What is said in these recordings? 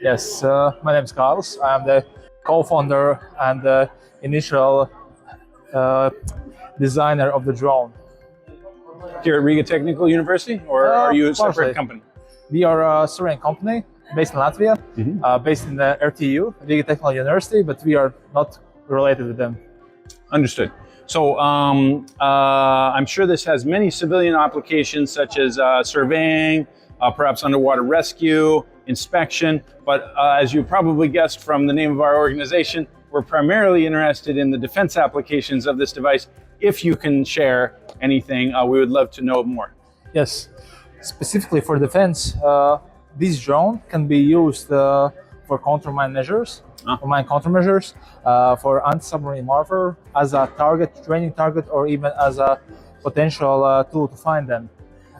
Yes, my name is Carlos. I am the co-founder and the initial uh, designer of the drone. Here at Riga Technical University, or are you a separate Partially. company? We are a Syrian company based in Latvia, based in the RTU, Riga Technical University, but we are not related with them. Understood. So I'm sure this has many civilian applications such as surveying, perhaps underwater rescue, inspection, but as you probably guessed from the name of our organization, we're primarily interested in the defense applications of this device. If you can share anything, we would love to know more. Yes, specifically for defense, this drone can be used for countermine measures, for mine countermeasures, for anti-submarine warfare, as a training target, or even as a potential tool to find them.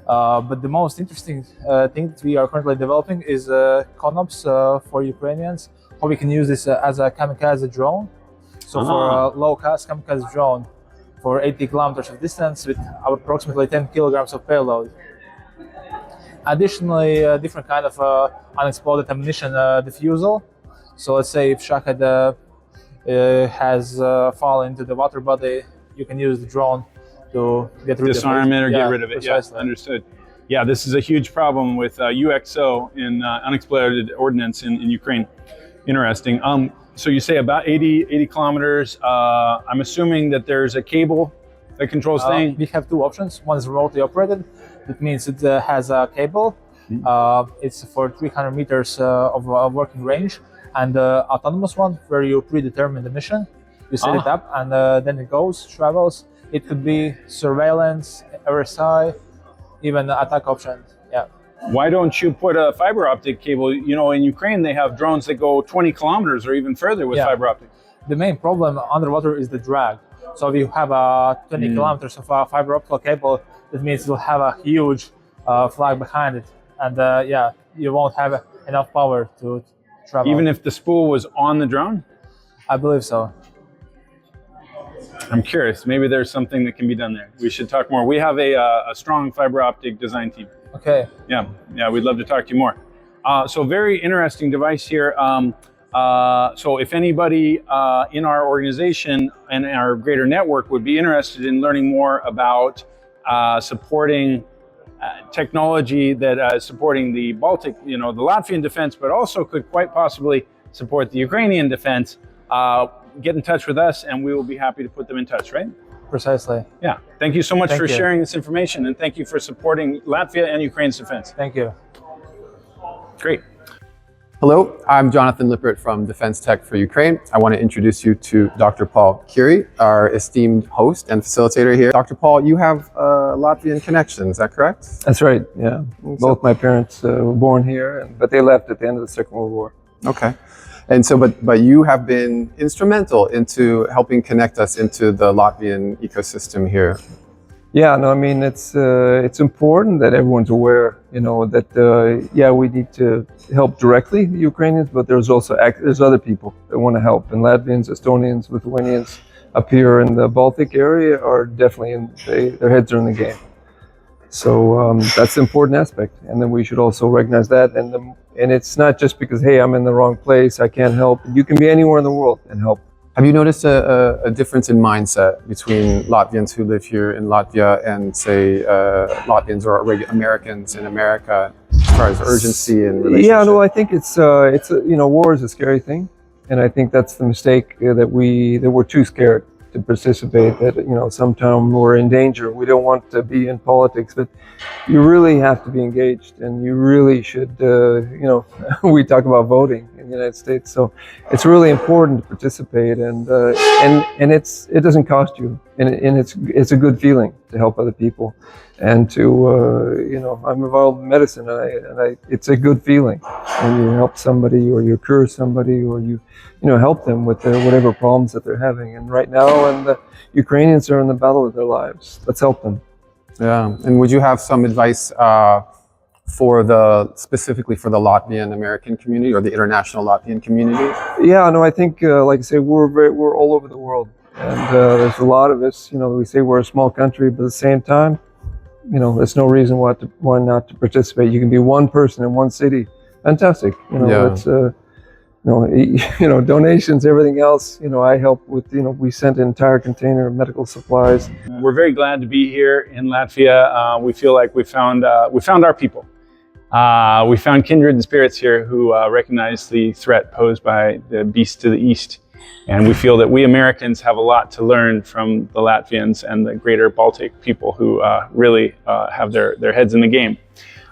But the most interesting thing that we are currently developing is CONOPS for Ukrainians, how we can use this as a kamikaze drone. So for a low-cost kamikaze drone for 80 kilometers of distance with approximately 10 kilograms of payload. Additionally, different kind of unexploded ammunition diffusal. So let's say if Shahed has fallen into the water body, you can use the drone to get rid Disarm it or get rid of it. Precisely. Yeah, understood. Yeah, this is a huge problem with UXO in unexploded ordnance in Ukraine. Interesting. So you say about 80 kilometers. I'm assuming that there's a cable that controls things. We have two options. One is remotely operated. That means it has a cable. It's for 300 meters of working range. And the autonomous one, where you predetermine the mission, you set it up, and then it goes, travels. It could be surveillance, RSI, even attack option. Yeah. Why don't you put a fiber optic cable? You know, in Ukraine, they have drones that go 20 kilometers or even further with fiber optic. The main problem underwater is the drag. So if you have 20 kilometers of fiber optical cable, that means you'll have a huge flag behind it. And you won't have enough power to travel. Even if the spool was on the drone? I believe so. I'm curious. Maybe there's something that can be done there. We should talk more. We have a strong fiber optic design team. Okay. Yeah, we'd love to talk to you more. So very interesting device here. So if anybody in our organization and our greater network would be interested in learning more about supporting technology that is supporting the Baltic, the Latvian defense, but also could quite possibly support the Ukrainian defense, get in touch with us and we will be happy to put them in touch, right? Precisely. Yeah. Thank you so much for you. sharing this information, and thank you for supporting Latvia and Ukraine's defense. Thank you. Great. Hello, I'm Jonathan Lippert from Defense Tech for Ukraine. I want to introduce you to Dr. Paul Curie, our esteemed host and facilitator here. Dr. Paul, you have Latvian connection, is that correct? That's right, yeah. Both my parents were born here, but they left at the end of the Second World War. Okay. And so, but you have been instrumental into helping connect us into the Latvian ecosystem here. Yeah, no, I mean, it's important that everyone's aware, that, we need to help directly the Ukrainians, but there's also there's other people that want to help. And Latvians, Estonians, Lithuanians up here in the Baltic area are definitely, their heads are in the game. So that's the important aspect. And then we should also recognize that. And it's not just because, hey, I'm in the wrong place, I can't help. You can be anywhere in the world and help. Have you noticed a difference in mindset between Latvians who live here in Latvia and, say, Latvians or Americans in America as far as urgency and relationship? Yeah, no, I think it's war is a scary thing, and I think that's the mistake that we're too scared to participate. That sometimes we're in danger. We don't want to be in politics, but you really have to be engaged, and you really should. We talk about voting in the United States, so it's really important to participate, and it doesn't cost you, and it's a good feeling to help other people, and to I'm involved in medicine, and it's a good feeling when you help somebody or you cure somebody or you help them with whatever problems that they're having. And right now, and the Ukrainians are in the battle of their lives. Let's help them. Yeah, and would you have some advice specifically for the Latvian American community or the international Latvian community? Yeah, no, I think, like I say, we're all over the world, and there's a lot of us. We say we're a small country, but at the same time, there's no reason why not to participate. You can be one person in one city fantastic. You know, Yeah. it's donations, everything else. You know, I help with. You know, we sent an entire container of medical supplies. We're very glad to be here in Latvia. We feel like we found our people. We found kindred spirits here who recognize the threat posed by the beast to the east. And we feel that we Americans have a lot to learn from the Latvians and the greater Baltic people who really have their heads in the game.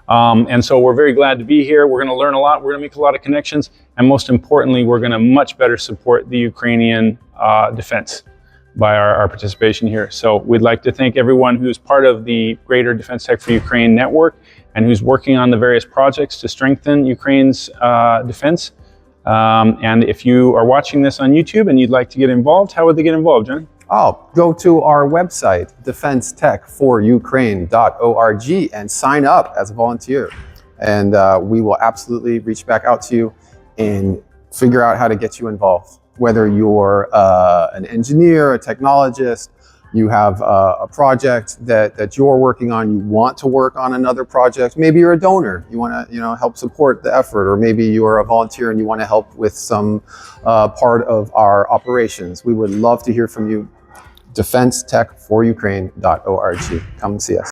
And so we're very glad to be here. We're going to learn a lot. We're going to make a lot of connections. And most importantly, we're going to much better support the Ukrainian defense by our participation here. So we'd like to thank everyone who's part of the greater Defense Tech for Ukraine network and who's working on the various projects to strengthen Ukraine's defense. And if you are watching this on YouTube and you'd like to get involved, how would they get involved, John? Oh, go to our website, defensetech4ukraine.org, and sign up as a volunteer. And we will absolutely reach back out to you and figure out how to get you involved. Whether you're an engineer, a technologist, you have a project that you're working on, you want to work on another project. Maybe you're a donor, you want to help support the effort, or maybe you're a volunteer and you want to help with some part of our operations. We would love to hear from you. defensetech4ukraine.org. Come see us.